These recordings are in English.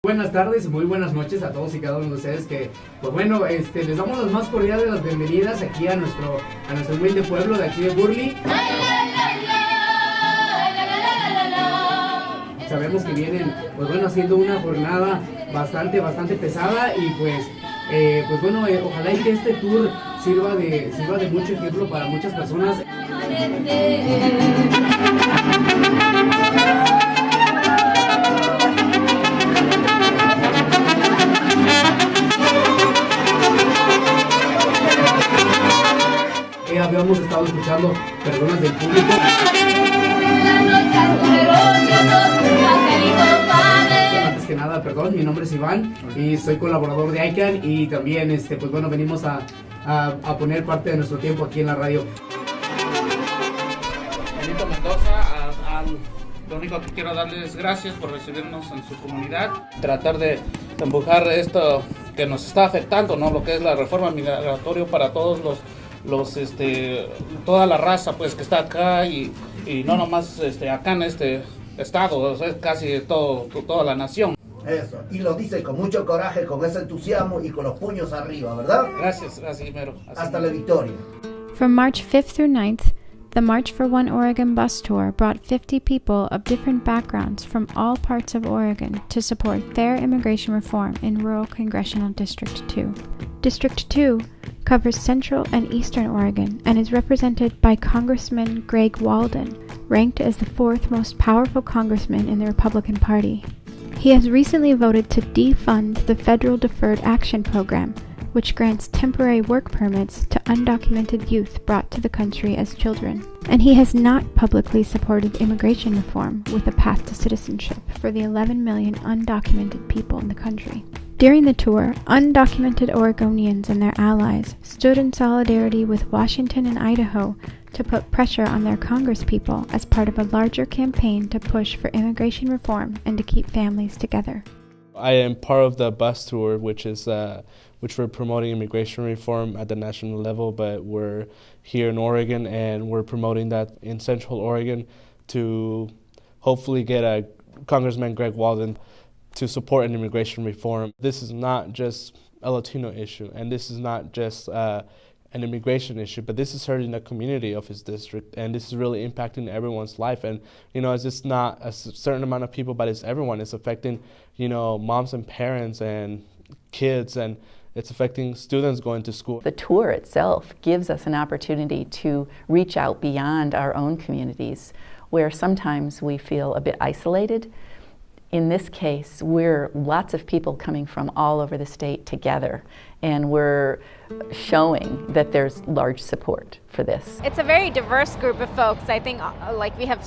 Buenas tardes, muy buenas noches a todos y cada uno de ustedes que, pues bueno, les damos las más cordiales de las bienvenidas aquí a nuestro humilde pueblo de aquí de Burley. Sabemos que vienen, pues bueno, haciendo una jornada bastante pesada y pues bueno, ojalá y que este tour sirva de mucho ejemplo para muchas personas. Habíamos estado escuchando personas del público. Antes que nada, perdón, mi nombre es Iván y soy colaborador de Aqui y también pues bueno, venimos a poner parte de nuestro tiempo aquí en la radio. Benito Mendoza, lo único que quiero darles gracias por recibirnos en su comunidad, tratar de empujar esto que nos está afectando, ¿no? Lo que es la reforma migratoria para todos toda la raza pues que está acá y no nomás acá en este estado, o sea, casi toda la nación. Eso, y lo dice con mucho coraje, con ese entusiasmo y con los puños arriba, ¿verdad? Gracias, así mero. Hasta la victoria. From March 5th through 9th, the March for One Oregon bus tour brought 50 people of different backgrounds from all parts of Oregon to support fair immigration reform in rural Congressional District 2. District 2 covers central and eastern Oregon and is represented by Congressman Greg Walden, ranked as the fourth most powerful congressman in the Republican Party. He has recently voted to defund the Federal Deferred Action Program, which grants temporary work permits to undocumented youth brought to the country as children. And he has not publicly supported immigration reform with a path to citizenship for the 11 million undocumented people in the country. During the tour, undocumented Oregonians and their allies stood in solidarity with Washington and Idaho to put pressure on their congresspeople as part of a larger campaign to push for immigration reform and to keep families together. I am part of the bus tour, which we're promoting immigration reform at the national level, but we're here in Oregon and we're promoting that in Central Oregon to hopefully get Congressman Greg Walden to support an immigration reform. This is not just a Latino issue, and this is not just an immigration issue, but this is hurting the community of his district, and this is really impacting everyone's life. And it's just not a certain amount of people, but it's everyone. It's affecting moms and parents and kids, and it's affecting students going to school. The tour itself gives us an opportunity to reach out beyond our own communities, where sometimes we feel a bit isolated. In this case, we're lots of people coming from all over the state together, and we're showing that there's large support for this. It's a very diverse group of folks. I think we have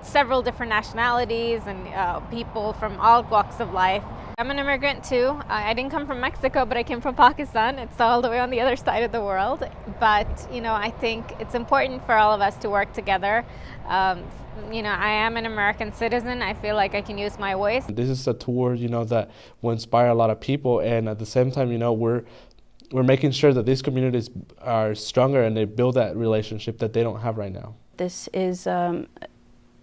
several different nationalities and people from all walks of life. I'm an immigrant too. I didn't come from Mexico, but I came from Pakistan. It's all the way on the other side of the world. But I think it's important for all of us to work together. I am an American citizen. I feel like I can use my voice. This is a tour, that will inspire a lot of people, and at the same time, we're making sure that these communities are stronger and they build that relationship that they don't have right now. This is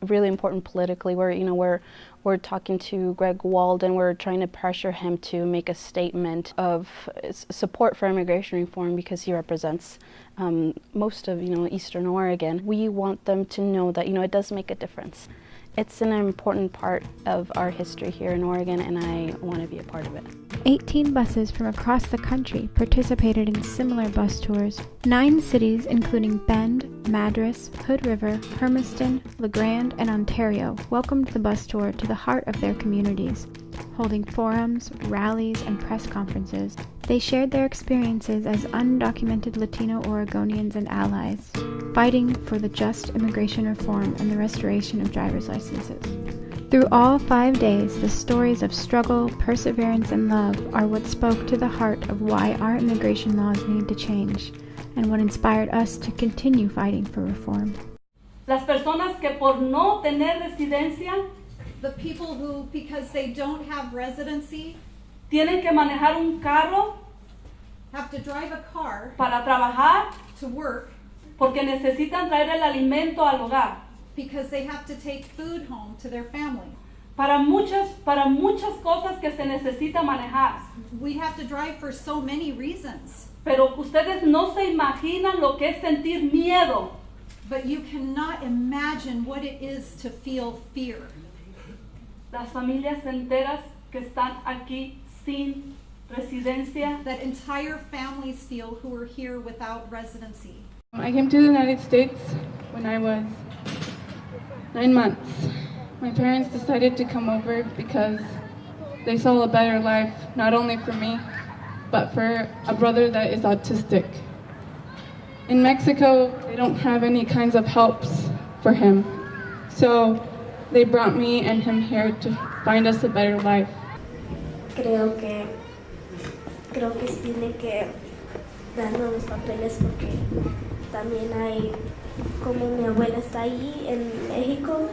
really important politically. We're talking to Greg Walden. We're trying to pressure him to make a statement of support for immigration reform because he represents most of Eastern Oregon. We want them to know that it does make a difference. It's an important part of our history here in Oregon, and I want to be a part of it. 18 buses from across the country participated in similar bus tours. 9 cities, including Bend, Madras, Hood River, Hermiston, LeGrand, and Ontario, welcomed the bus tour to the heart of their communities. Holding forums, rallies, and press conferences, they shared their experiences as undocumented Latino Oregonians and allies, fighting for the just immigration reform and the restoration of driver's licenses. Through all 5 days, the stories of struggle, perseverance, and love are what spoke to the heart of why our immigration laws need to change, and what inspired us to continue fighting for reform. Las personas que por no tener residencia, the people who, because they don't have residency, tienen que manejar un carro, have to drive a car para trabajar, to work, porque necesitan traer el alimento al hogar. Because they have to take food home to their family. para muchas cosas que se necesita manejar. We have to drive for so many reasons. Pero ustedes no se imaginan lo que es sentir miedo. But you cannot imagine what it is to feel fear. Las familias enteras que están aquí sin residencia. That entire families feel who are here without residency. I came to the United States when I was 9 months. My parents decided to come over because they saw a better life, not only for me, but for a brother that is autistic. In Mexico, they don't have any kinds of helps for him. So they brought me and him here to find us a better life. Creo que tiene que darnos los papeles porque también hay, como mi abuela está ahí en México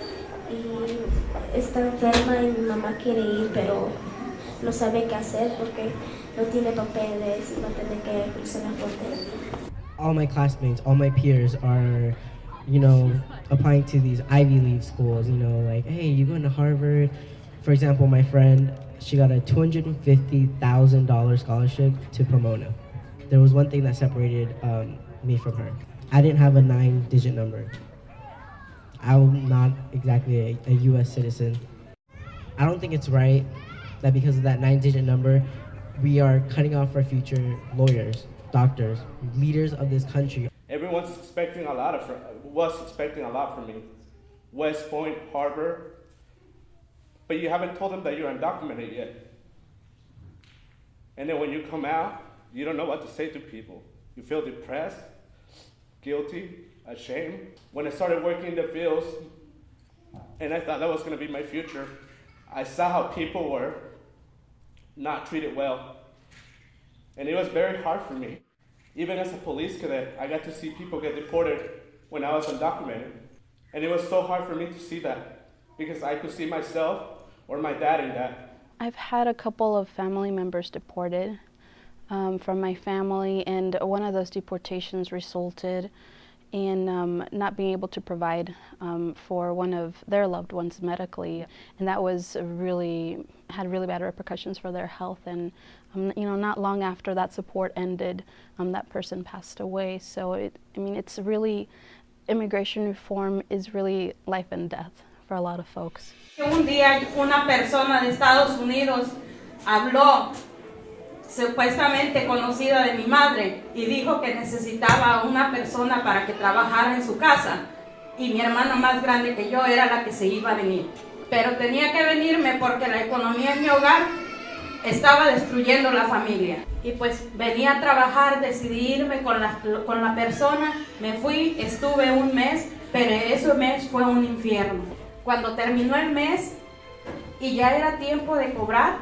y está enferma y mi mamá quiere ir, pero no sabe qué hacer porque no tiene papeles y va a tener que cruzar la frontera. All my classmates, all my peers are, applying to these Ivy League schools, like, hey, you going to Harvard? For example, my friend, she got a $250,000 scholarship to Pomona. There was one thing that separated me from her. I didn't have a 9-digit number. I'm not exactly a U.S. citizen. I don't think it's right that because of that 9-digit number, we are cutting off our future lawyers, doctors, leaders of this country. Everyone's expecting a lot from me. West Point, Harvard, but you haven't told them that you're undocumented yet. And then when you come out, you don't know what to say to people. You feel depressed, guilty, ashamed. When I started working in the fields, and I thought that was going to be my future, I saw how people were not treated well. And it was very hard for me. Even as a police cadet, I got to see people get deported when I was undocumented. And it was so hard for me to see that because I could see myself or my dad in that. I've had a couple of family members deported from my family, and one of those deportations resulted in not being able to provide for one of their loved ones medically, and that was had really bad repercussions for their health. And not long after that support ended, that person passed away. So it's really, immigration reform is really life and death for a lot of folks. Un día una persona de Estados Unidos habló, supuestamente conocida de mi madre, y dijo que necesitaba una persona para que trabajara en su casa, y mi hermana más grande que yo era la que se iba a venir. Pero tenía que venirme porque la economía en mi hogar estaba destruyendo la familia. Y pues venía a trabajar, decidí irme con la persona, me fui, estuve un mes, pero ese mes fue un infierno. Cuando terminó el mes y ya era tiempo de cobrar,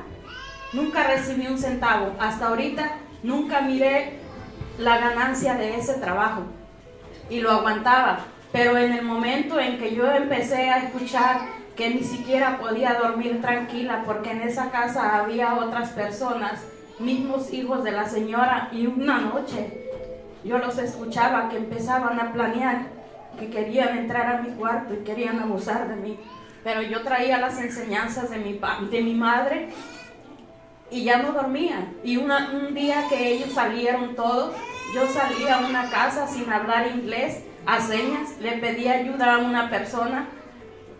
nunca recibí un centavo. Hasta ahorita nunca miré la ganancia de ese trabajo y lo aguantaba. Pero en el momento en que yo empecé a escuchar que ni siquiera podía dormir tranquila porque en esa casa había otras personas, mismos hijos de la señora, y una noche yo los escuchaba que empezaban a planear que querían entrar a mi cuarto y querían abusar de mí. Pero yo traía las enseñanzas de mi madre y ya no dormía. Y un día que ellos salieron todos, yo salí a una casa sin hablar inglés, a señas, le pedí ayuda a una persona,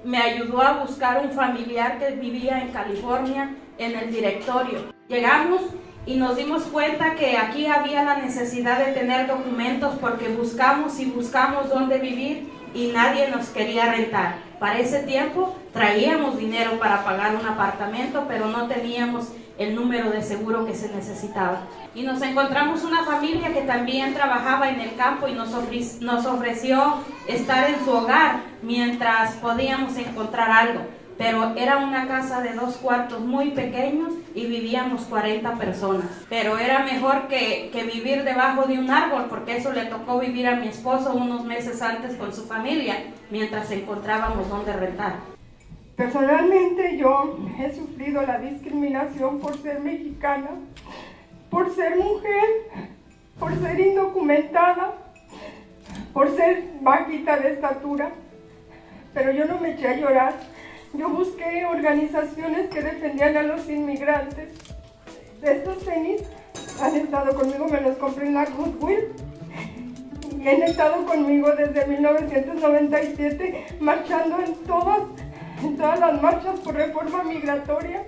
me ayudó a buscar un familiar que vivía en California en el directorio. Llegamos y nos dimos cuenta que aquí había la necesidad de tener documentos porque buscamos y buscamos dónde vivir y nadie nos quería rentar. Para ese tiempo traíamos dinero para pagar un apartamento, pero no teníamos el número de seguro que se necesitaba. Y nos encontramos una familia que también trabajaba en el campo y nos ofreció estar en su hogar mientras podíamos encontrar algo. Pero era una casa de 2 cuartos muy pequeños y vivíamos 40 personas. Pero era mejor que vivir debajo de un árbol, porque eso le tocó vivir a mi esposo unos meses antes con su familia, mientras encontrábamos dónde rentar. Personalmente yo he sufrido la discriminación por ser mexicana, por ser mujer, por ser indocumentada, por ser bajita de estatura, pero yo no me eché a llorar Yo busqué organizaciones que defendían a los inmigrantes. Estos tenis han estado conmigo, me los compré en la Goodwill y han estado conmigo desde 1997 marchando en todas las marchas por reforma migratoria.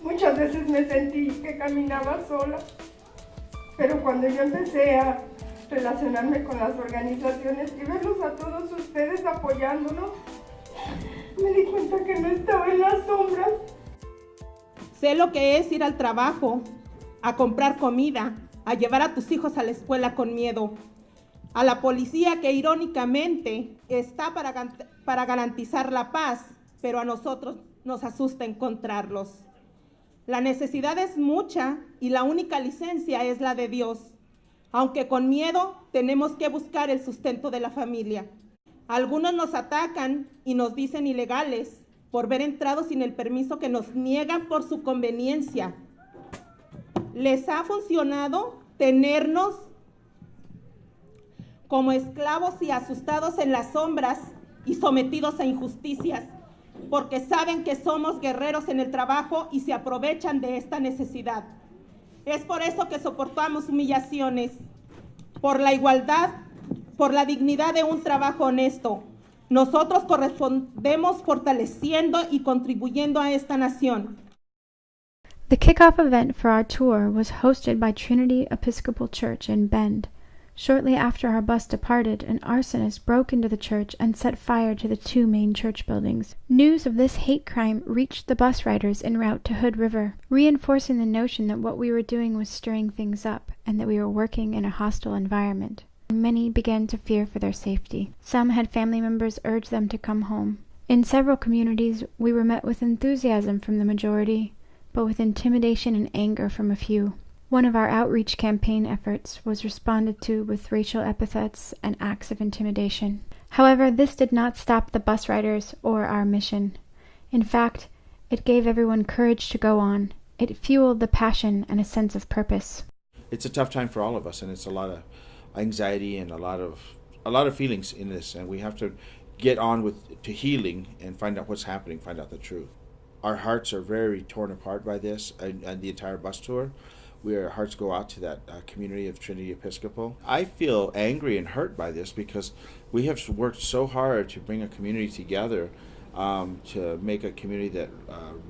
Muchas veces me sentí que caminaba sola, pero cuando yo empecé a relacionarme con las organizaciones y verlos a todos ustedes apoyándonos, me di cuenta que no estaba en las sombras. Sé lo que es ir al trabajo, a comprar comida, a llevar a tus hijos a la escuela con miedo, a la policía que irónicamente está para garantizar la paz, pero a nosotros nos asusta encontrarlos. La necesidad es mucha y la única licencia es la de Dios. Aunque con miedo tenemos que buscar el sustento de la familia. Algunos nos atacan y nos dicen ilegales por ver entrado sin el permiso que nos niegan por su conveniencia. Les ha funcionado tenernos como esclavos y asustados en las sombras y sometidos a injusticias, porque saben que somos guerreros en el trabajo y se aprovechan de esta necesidad. Es por eso que soportamos humillaciones, por la igualdad, por la dignidad de un trabajo honesto. Nosotros correspondemos fortaleciendo y contribuyendo a esta nación. The kickoff event for our tour was hosted by Trinity Episcopal Church in Bend. Shortly after our bus departed, an arsonist broke into the church and set fire to the two main church buildings. News of this hate crime reached the bus riders en route to Hood River, reinforcing the notion that what we were doing was stirring things up and that we were working in a hostile environment. Many began to fear for their safety. Some had family members urge them to come home. In several communities, we were met with enthusiasm from the majority, but with intimidation and anger from a few. One of our outreach campaign efforts was responded to with racial epithets and acts of intimidation. However, this did not stop the bus riders or our mission. In fact, it gave everyone courage to go on. It fueled the passion and a sense of purpose. It's a tough time for all of us, and it's a lot of anxiety and a lot of feelings in this, and we have to get on to healing and find out what's happening, find out the truth. Our hearts are very torn apart by this and the entire bus tour. Our hearts go out to that community of Trinity Episcopal. I feel angry and hurt by this because we have worked so hard to bring a community together, to make a community that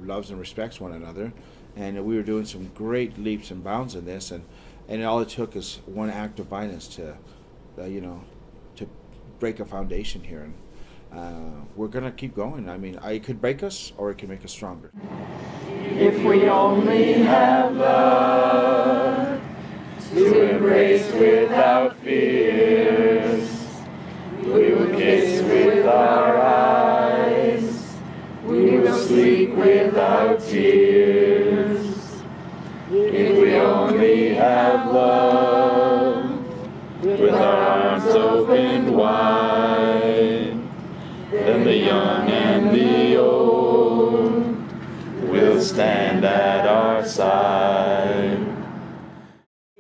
loves and respects one another, and we were doing some great leaps and bounds in this, and all it took is one act of violence to break a foundation here, and we're gonna keep going. I mean, it could break us or it can make us stronger. If we only have love to embrace without fears, we will kiss with our eyes, we will sleep without tears. If we only have love, with our arms open wide, then the young and the old will stand at our side.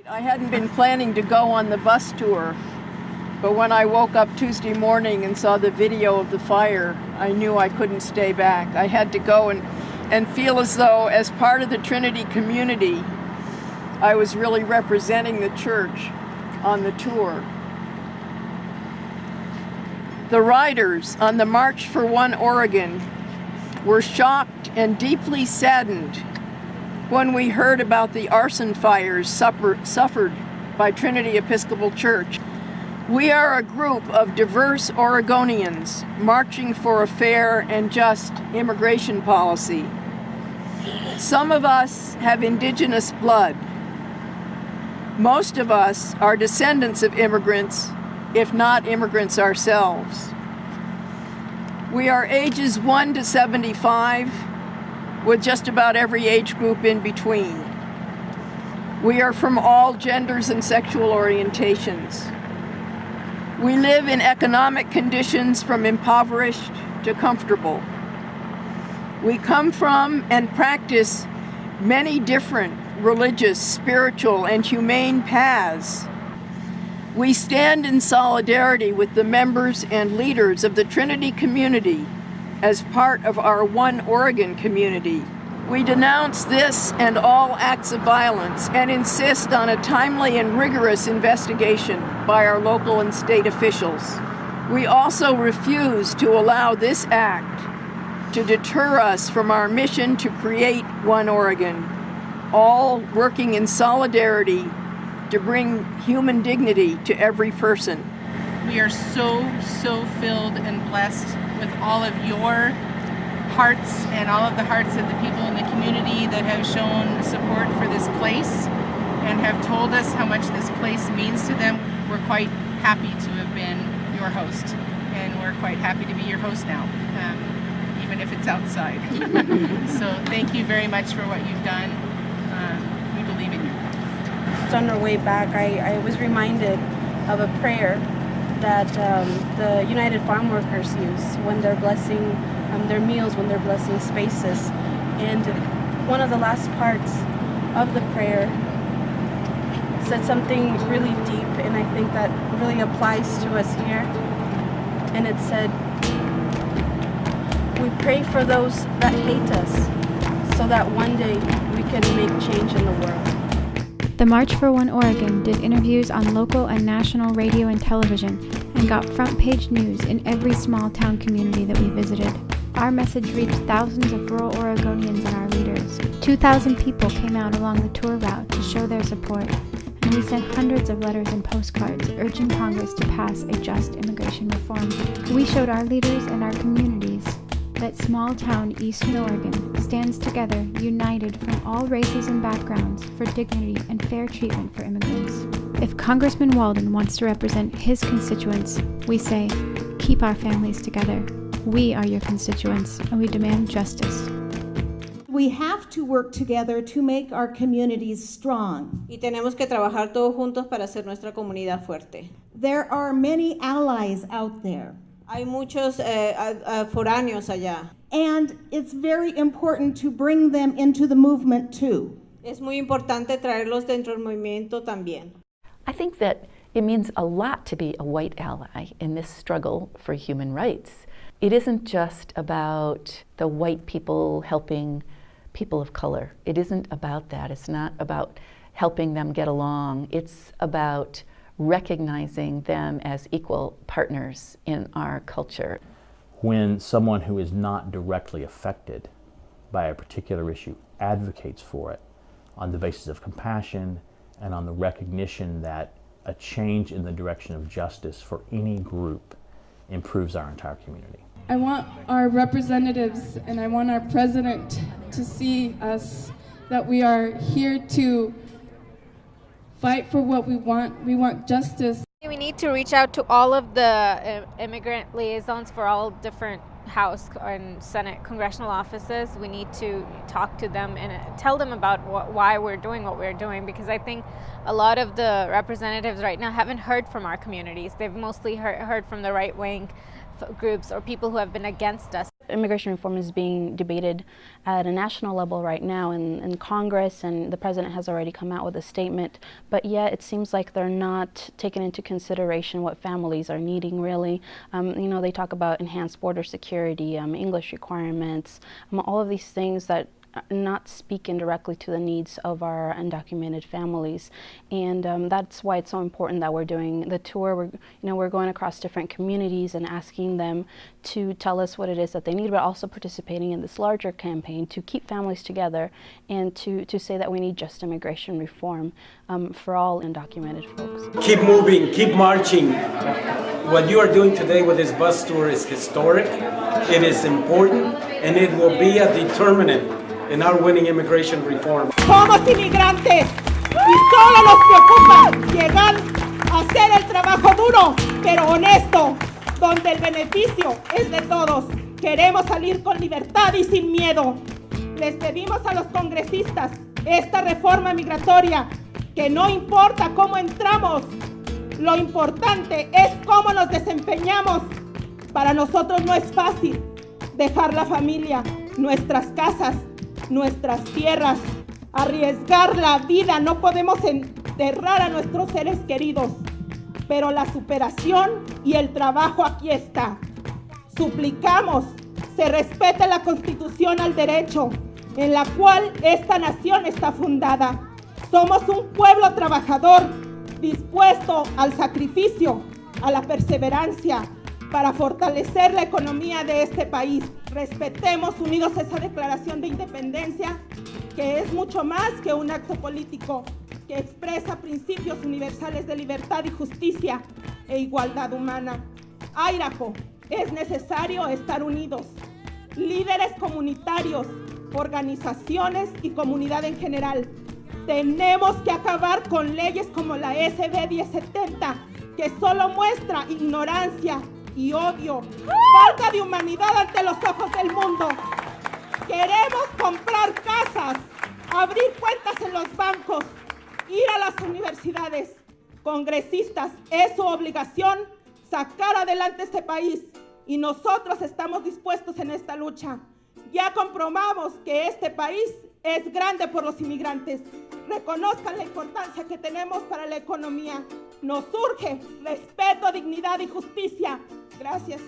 I hadn't been planning to go on the bus tour, but when I woke up Tuesday morning and saw the video of the fire, I knew I couldn't stay back. I had to go and feel as though, as part of the Trinity community, I was really representing the church on the tour. The riders on the March for One Oregon were shocked and deeply saddened when we heard about the arson fires suffered by Trinity Episcopal Church. We are a group of diverse Oregonians marching for a fair and just immigration policy. Some of us have indigenous blood. Most of us are descendants of immigrants, if not immigrants ourselves. We are ages 1 to 75, with just about every age group in between. We are from all genders and sexual orientations. We live in economic conditions from impoverished to comfortable. We come from and practice many different religious, spiritual, and humane paths. We stand in solidarity with the members and leaders of the Trinity community as part of our One Oregon community. We denounce this and all acts of violence and insist on a timely and rigorous investigation by our local and state officials. We also refuse to allow this act to deter us from our mission to create One Oregon, all working in solidarity to bring human dignity to every person. We are so filled and blessed with all of your hearts and all of the hearts of the people in the community that have shown support for this place and have told us how much this place means to them. We're quite happy to have been your host, and we're quite happy to be your host now, even if it's outside. So thank you very much for what you've done. We believe in you. On our way back, I was reminded of a prayer that the United Farm Workers use when they're blessing their meals, when they're blessing spaces. And one of the last parts of the prayer said something really deep, and I think that really applies to us here. And it said, we pray for those that hate us so that one day we can make change in the world. The March for One Oregon did interviews on local and national radio and television and got front page news in every small town community that we visited. Our message reached thousands of rural Oregonians and our leaders. 2,000 people came out along the tour route to show their support, and we sent hundreds of letters and postcards urging Congress to pass a just immigration reform. We showed our leaders and our communities that small town Eastern Oregon stands together, united from all races and backgrounds, for dignity and fair treatment for immigrants. If Congressman Walden wants to represent his constituents, we say, keep our families together. We are your constituents, and we demand justice. We have to work together to make our communities strong. Y tenemos que trabajar todos juntos para hacer nuestra comunidad fuerte. There are many allies out there. Hay muchos foráneos allá. And it's very important to bring them into the movement too. Es muy importante traerlos dentro del movimiento también. I think that it means a lot to be a white ally in this struggle for human rights. It isn't just about the white people helping people of color. It isn't about that. It's not about helping them get along. It's about recognizing them as equal partners in our culture. When someone who is not directly affected by a particular issue advocates for it on the basis of compassion and on the recognition that a change in the direction of justice for any group improves our entire community. I want our representatives and I want our president to see us, that we are here to fight for what we want. We want justice. We need to reach out to all of the immigrant liaisons for all different House and Senate congressional offices. We need to talk to them and tell them about why we're doing what we're doing, because I think a lot of the representatives right now haven't heard from our communities. They've mostly heard from the right-wing groups or people who have been against us. Immigration reform is being debated at a national level right now in Congress, and the president has already come out with a statement, but yet it seems like they're not taking into consideration what families are needing really. You know, they talk about enhanced border security, English requirements, all of these things that not speaking directly to the needs of our undocumented families, and that's why it's so important that we're doing the tour. We're going across different communities and asking them to tell us what it is that they need, but also participating in this larger campaign to keep families together and to say that we need just immigration reform for all undocumented folks. Keep moving, keep marching. What you are doing today with this bus tour is historic, it is important, and it will be a determinant in our winning immigration reform. Somos inmigrantes y solo nos preocupa llegar a hacer el trabajo duro, pero honesto, donde el beneficio es de todos. Queremos salir con libertad y sin miedo. Les pedimos a los congresistas esta reforma migratoria, que no importa cómo entramos, lo importante es cómo nos desempeñamos. Para nosotros no es fácil dejar la familia, nuestras casas, nuestras tierras, arriesgar la vida. No podemos enterrar a nuestros seres queridos, pero la superación y el trabajo aquí está. Suplicamos se respete la Constitución al derecho, en la cual esta nación está fundada. Somos un pueblo trabajador, dispuesto al sacrificio, a la perseverancia, para fortalecer la economía de este país. Respetemos unidos esa declaración de independencia, que es mucho más que un acto político, que expresa principios universales de libertad y justicia e igualdad humana. Airajo, es necesario estar unidos, líderes comunitarios, organizaciones y comunidad en general. Tenemos que acabar con leyes como la SB 1070, que solo muestra ignorancia y odio, falta de humanidad ante los ojos del mundo. Queremos comprar casas, abrir cuentas en los bancos, ir a las universidades. Congresistas, es su obligación sacar adelante este país y nosotros estamos dispuestos en esta lucha. Ya comprobamos que este país es grande por los inmigrantes. Reconozcan la importancia que tenemos para la economía. Nos urge respeto, dignidad y justicia. Gracias.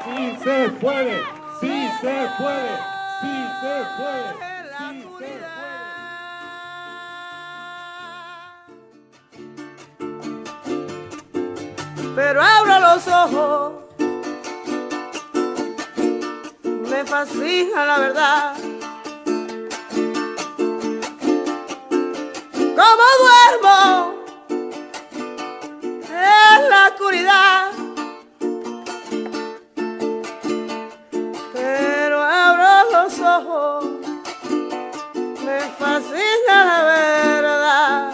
Sí se puede, sí se puede, sí se puede, sí se puede. Pero abro los ojos, me fascina la verdad. Como duermo en la oscuridad, pero abro los ojos, me fascina la verdad.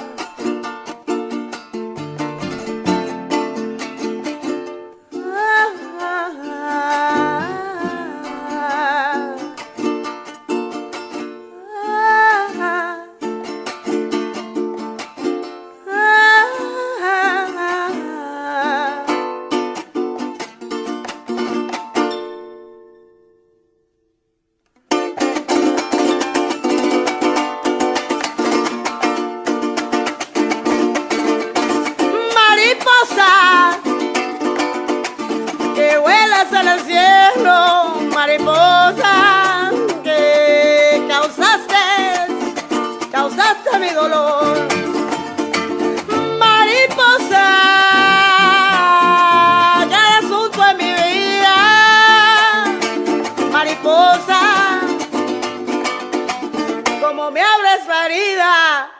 Que vuelas en el cielo, mariposa, que causaste mi dolor. Mariposa, cada asunto en mi vida. Mariposa, como me abres la herida.